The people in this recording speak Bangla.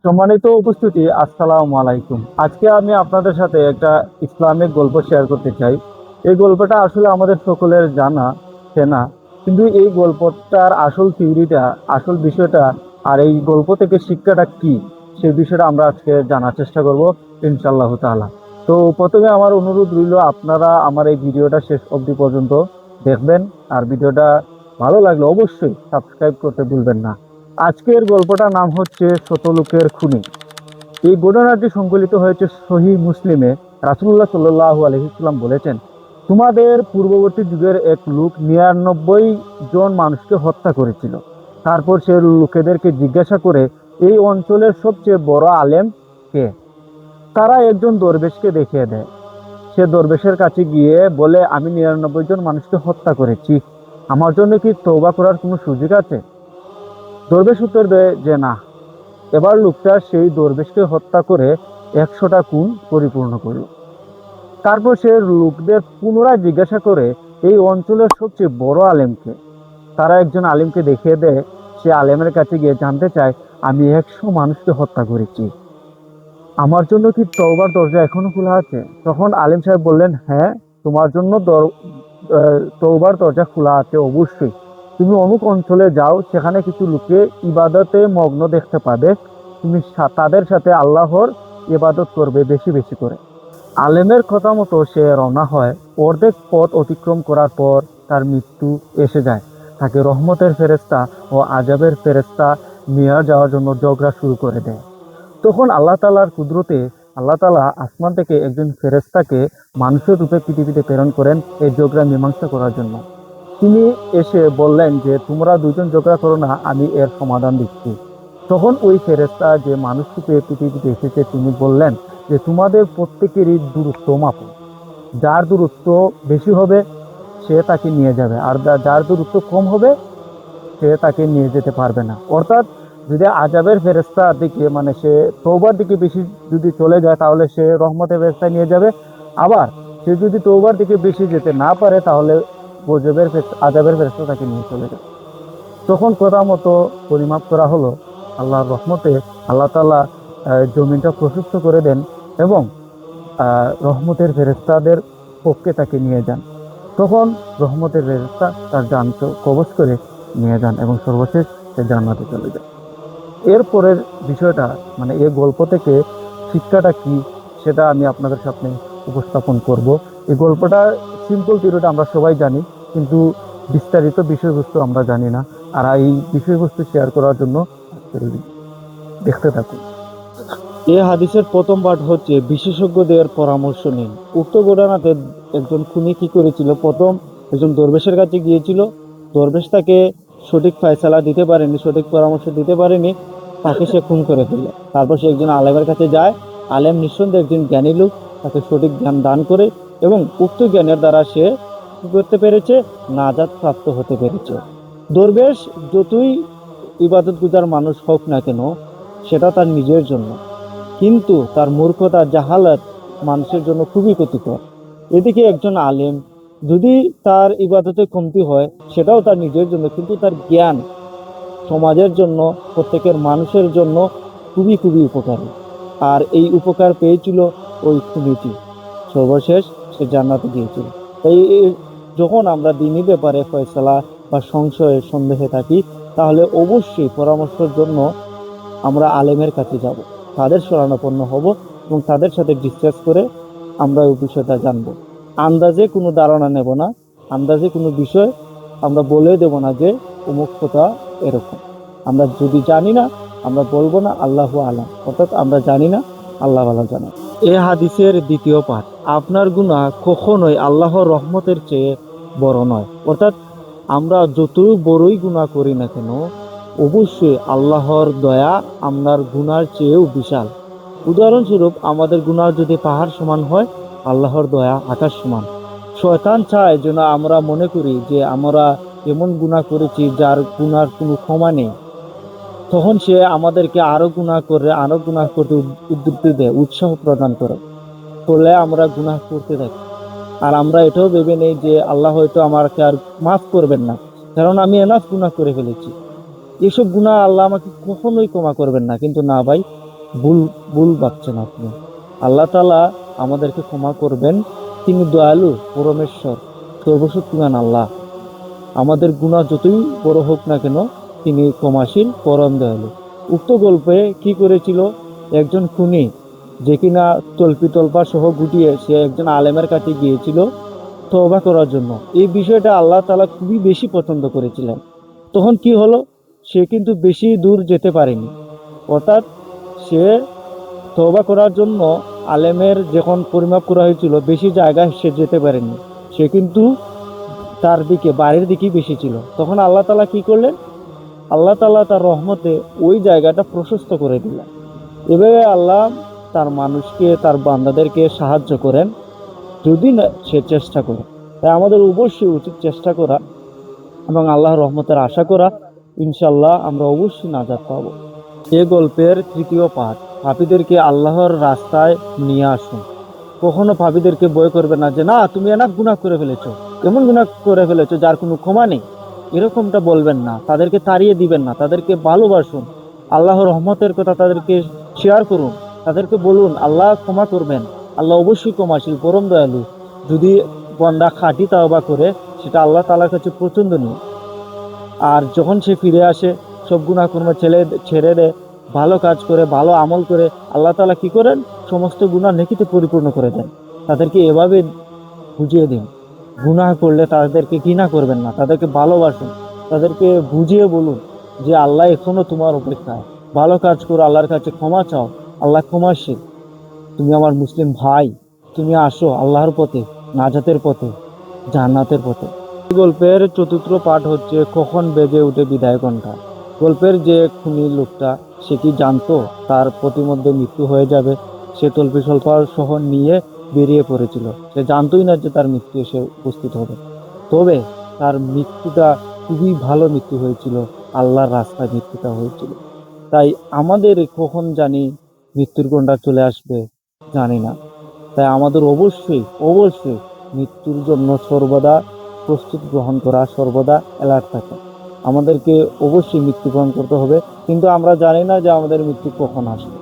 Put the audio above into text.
সম্মানিত উপস্থিতি, আসসালামু আলাইকুম। আজকে আমি আপনাদের সাথে একটা ইসলামিক গল্প শেয়ার করতে চাই। এই গল্পটা আসলে আমাদের সকলের জানা চেনা, কিন্তু এই গল্পটার আসল থিওরিটা, আসল বিষয়টা আর এই গল্প থেকে শিক্ষাটা কি, সেই বিষয়টা আমরা আজকে জানার চেষ্টা করব ইনশাআল্লাহ তাআলা। তো প্রথমে আমার অনুরোধ রইল, আপনারা আমার এই ভিডিওটা শেষ অবধি পর্যন্ত দেখবেন, আর ভিডিওটা ভালো লাগলে অবশ্যই সাবস্ক্রাইব করতে ভুলবেন না। আজকের গল্পটার নাম হচ্ছে শতলোকের খুনি। এই ঘটনাটি সংকলিত হয়েছে সহিহ মুসলিমে। রাসূলুল্লাহ সাল্লাল্লাহু আলাইহি ওয়াসাল্লাম বলেছেন, তোমাদের পূর্ববর্তী যুগের এক লোক 99 জন মানুষকে হত্যা করেছিল। তারপর সে লোকেদেরকে জিজ্ঞাসা করে, এই অঞ্চলের সবচেয়ে বড় আলেম কে? তারা একজন দরবেশকে দেখিয়ে দেয়। সে দরবেশের কাছে গিয়ে বলে, আমি 99 জন মানুষকে হত্যা করেছি, আমার জন্য কি তওবা করার কোনো সুযোগ আছে? দরবেশ উত্তর দেয় যে না। এবার লোকটা সেই দরবেশকে হত্যা করে 100টা খুন পরিপূর্ণ করল। তারপর সে লোকদের পুনরায় জিজ্ঞাসা করে, এই অঞ্চলের সবচেয়ে বড় আলেমকে? তারা একজন আলেমকে দেখিয়ে দেয়। সে আলেমের কাছে গিয়ে জানতে চায়, আমি 100 মানুষকে হত্যা করেছি, আমার জন্য কি তওবার দরজা এখনো খোলা আছে? তখন আলেম সাহেব বললেন, হ্যাঁ, তোমার জন্য তওবার দরজা খোলা আছে অবশ্যই। তুমি অমুক অঞ্চলে যাও, সেখানে কিছু লোকে ইবাদতে মগ্ন দেখতে পাবে, তুমি তাদের সাথে আল্লাহর ইবাদত করবে বেশি বেশি করে। আলেমের কথা মতো সে রওনা হয়। অর্ধেক পথ অতিক্রম করার পর তার মৃত্যু এসে যায়। তাকে রহমতের ফেরেশতা ও আযাবের ফেরেশতা নিয়ে যাওয়ার জন্য ঝগড়া শুরু করে দেয়। তখন আল্লাহ তাআলার কুদরতে আল্লাহ তাআলা আসমান থেকে একজন ফেরেশতাকে মানুষের রূপে পৃথিবীতে প্রেরণ করেন এই ঝগড়া মীমাংসা করার জন্য। তিনি এসে বললেন যে, তোমরা দুজন ঝগড়া করো না, আমি এর সমাধান দিচ্ছি। তখন ওই ফেরেশতা যে মানুষ রূপে পৃথিবীতে এসেছে, তিনি বললেন যে, তোমাদের প্রত্যেকেরই দূরত্ব মাপো, যার দূরত্ব বেশি হবে সে তাকে নিয়ে যাবে, আর যার দূরত্ব কম হবে সে তাকে নিয়ে যেতে পারবে না। অর্থাৎ যদি আযাবের ফেরেশতার দিকে, মানে সে তওবার দিকে বেশি যদি চলে যায়, তাহলে সে রহমতের ফেরেশতা নিয়ে যাবে। আবার সে যদি তওবার দিকে বেশি যেতে না পারে, তাহলে আযাবের ফেরেশতা তাকে নিয়ে চলে যাবে। তখন কথা মতো পরিমাপ করা হলো। আল্লাহর রহমতে আল্লাহ তাআলা জমিনটা প্রশস্ত করে দেন এবং রহমতের ফেরেশতাদের পক্ষে তাকে নিয়ে যান। তখন রহমতের ফেরেশতা তার জান কবজ করে নিয়ে যান এবং সর্বশেষ সে জান্নাতে চলে যায়। এরপরের বিষয়টা, মানে এই গল্প থেকে শিক্ষাটা কি, সেটা আমি আপনাদের সামনে উপস্থাপন করব। এই গল্পটা সিম্পল থিওরিটা আমরা সবাই জানি, কিন্তু বিস্তারিত বিষয়বস্তু আমরা জানি না। আর এই বিষয়বস্তু শেয়ার করার জন্য আজকের এই দেখতে থাকুন। এই হাদিসের প্রথম পাঠ হচ্ছে, বিশেষজ্ঞদের পরামর্শ নিন। উক্ত ঘটনাতে একজন খুনি কি করেছিল, প্রথম একজন দরবেশের কাছে গিয়েছিল। দরবেশ তাকে সঠিক ফয়সালা দিতে পারেনি, সঠিক পরামর্শ দিতে পারেনি, তাকে সে খুন করে দিল। তারপর সে একজন আলেমের কাছে যায়। আলেম নিঃসন্দেহে একজন জ্ঞানী লোক, তাকে সঠিক জ্ঞান দান করে এবং উক্ত জ্ঞানের দ্বারা সে কি করতে পেরেছে, নাজাত প্রাপ্ত হতে পেরেছে। দরবেশ যতই ইবাদত গুজার মানুষ হোক না কেন, সেটা তার নিজের জন্য, কিন্তু তার মূর্খতা, জাহালাত মানুষের জন্য খুবই ক্ষতিকর। এদিকে একজন আলেম যদি তার ইবাদতে কমতি হয়, সেটাও তার নিজের জন্য, কিন্তু তার জ্ঞান সমাজের জন্য, প্রত্যেকের মানুষের জন্য খুবই খুবই উপকারী। আর এই উপকার পেয়েছিল ওই খুনিটি। সর্বশেষ সে জান্নাতে গিয়েছিল। তাই যখন আমরা দিনী ব্যাপারে ফয়সালা বা সংশয়ে সন্দেহে থাকি, তাহলে অবশ্যই পরামর্শের জন্য আমরা আলেমের কাছে যাব, তাদের শরণাপন্ন হব এবং তাদের সাথে ডিসকাস করে আমরা ওই বিষয়টা জানবো। আন্দাজে কোনো ধারণা নেব না, আন্দাজে কোনো বিষয় আমরা বলে দেব না যে অমুক কথা এরকম। আমরা যদি জানি না, আমরা বলবো না আল্লাহু আলাম, অর্থাৎ আমরা জানি না, আল্লাহ আল্লাহ জানেন। এ হাদিসের দ্বিতীয় পাঠ, আপনার গুনাহ কখনোই আল্লাহর রহমতের চেয়ে বড় নয়। অর্থাৎ আমরা যতই বড়ই গুনাহ করি না কেন, অবশ্যই আল্লাহর দয়া আপনার গুনার চেয়েও বিশাল। উদাহরণস্বরূপ, আমাদের গুনাহ যদি পাহাড় সমান হয়, আল্লাহর দয়া আকাশ সমান। শয়তান চায় যেন আমরা মনে করি যে আমরা এমন গুনাহ করেছি যার গুনার কোনো ক্ষমা নেই। তখন সে আমাদেরকে আরো গুনাহ করে, আরো গুনাহ করতে উদ্বুদ্ধি দেয়, উৎসাহ প্রদান করে। ফলে আমরা গুনাহ করতে থাকি। আর আমরা এটাও ভেবে নেই যে আল্লাহ হয়তো আমাকে আর মাফ করবেন না, কারণ আমি এনাফ গুনাহ করে ফেলেছি, এসব গুনাহ আল্লাহ আমাকে কখনোই ক্ষমা করবেন না। কিন্তু না ভাই, ভুল ভুল ভাবছেন আপনি। আল্লাহ তাআলা আমাদেরকে ক্ষমা করবেন। তিনি দয়ালু, পরমেশ্বর, সর্বশক্তিমান আল্লাহ। আমাদের গুনাহ যতই বড় হোক না কেন, তিনি ক্ষমাশীল, পরম দয়ালু। উক্ত গল্পে কি করেছিল, একজন খুনি যে কিনা তল্পা সহ গুটিয়ে সে একজন আলেমের কাছে গিয়েছিল তওবা করার জন্য। এই বিষয়টা আল্লাহ তাআলা খুবই বেশি পছন্দ করেছিলেন। তখন কি হলো, সে কিন্তু বেশি দূর যেতে পারেনি। অর্থাৎ সে তওবা করার জন্য আলেমের যখন পরিমাপ করা হয়েছিল, বেশি জায়গায় সে যেতে পারেনি। সে কিন্তু তার দিকে বাড়ির দিকেই বেশি ছিল। তখন আল্লাহ তাআলা কি করলেন, আল্লাহ তাআলা তার রহমতে ওই জায়গাটা প্রশস্ত করে দিলেন। এভাবে আল্লাহ তার মানুষকে, তার বান্দাদেরকে সাহায্য করেন যদি না সে চেষ্টা করে। তাই আমাদের অবশ্যই উচিত চেষ্টা করা এবং আল্লাহর রহমতের আশা করা। ইনশাল্লাহ আমরা অবশ্যই নাজাত পাবো। এ গল্পের তৃতীয় পাঠ, পাপীদেরকে আল্লাহর রাস্তায় নিয়ে আসুন। কখনো পাপীদেরকে ভয় করবে না যে না তুমি এনাফ গুনাহ করে ফেলেছো, এমন গুনাহ করে ফেলেছো যার কোনো ক্ষমা নেই, এরকমটা বলবেন না। তাদেরকে তাড়িয়ে দিবেন না, তাদেরকে ভালোবাসুন। আল্লাহর রহমতের কথা তাদেরকে শেয়ার করুন। তাদেরকে বলুন আল্লাহ ক্ষমা করবেন, আল্লাহ অবশ্যই ক্ষমাশীল, পরম দয়ালু। যদি বান্দা খাঁটি তাওবা করে, সেটা আল্লাহ তাআলার কাছে পছন্দনীয়। আর যখন সে ফিরে আসে, সব গুনাহ কর্ম ছেড়ে দেয়, ভালো কাজ করে, ভালো আমল করে, আল্লাহ তাআলা কি করেন, সমস্ত গুনাহ নেকিতে পরিপূর্ণ করে দেন। তাদেরকে এভাবে বুঝিয়ে দিন, গুনাহ করলে তাদেরকে ঘৃণা করবেন না, তাদেরকে ভালোবাসুন। তাদেরকে বুঝিয়ে বলুন যে আল্লাহ এখনো তোমার অপেক্ষায়, ভালো কাজ করো, আল্লাহর কাছে ক্ষমা চাও, আল্লাহ ক্ষমাশীল। তুমি আমার মুসলিম ভাই, তুমি আসো আল্লাহর পথে, নাজাতের পথে, জান্নাতের পথে। এই গল্পের চতুর্থ পাঠ হচ্ছে কখন বেজে উঠে বিদায় ঘণ্টা। গল্পের যে খুনি লোকটা, সে কি জানতো তার প্রতিমধ্যে মৃত্যু হয়ে যাবে? সে তল্পি সহ নিয়ে বেরিয়ে পড়েছিল। সে জানতোই না যে তার মৃত্যু এসে উপস্থিত হবে। তবে তার মৃত্যুটা খুবই ভালো মৃত্যু হয়েছিল, আল্লাহর রাস্তায় মৃত্যুটা হয়েছিল। তাই আমাদের কখন জানি মৃত্যুর ঘণ্টা চলে আসবে, জানি না। তাই আমাদের অবশ্যই অবশ্যই মৃত্যুর জন্য সর্বদা প্রস্তুত গ্রহণ করা, সর্বদা অ্যালার্ট থাকা। আমাদেরকে অবশ্যই মৃত্যুবরণ করতে হবে, কিন্তু আমরা জানি না যে আমাদের মৃত্যু কখন আসবে।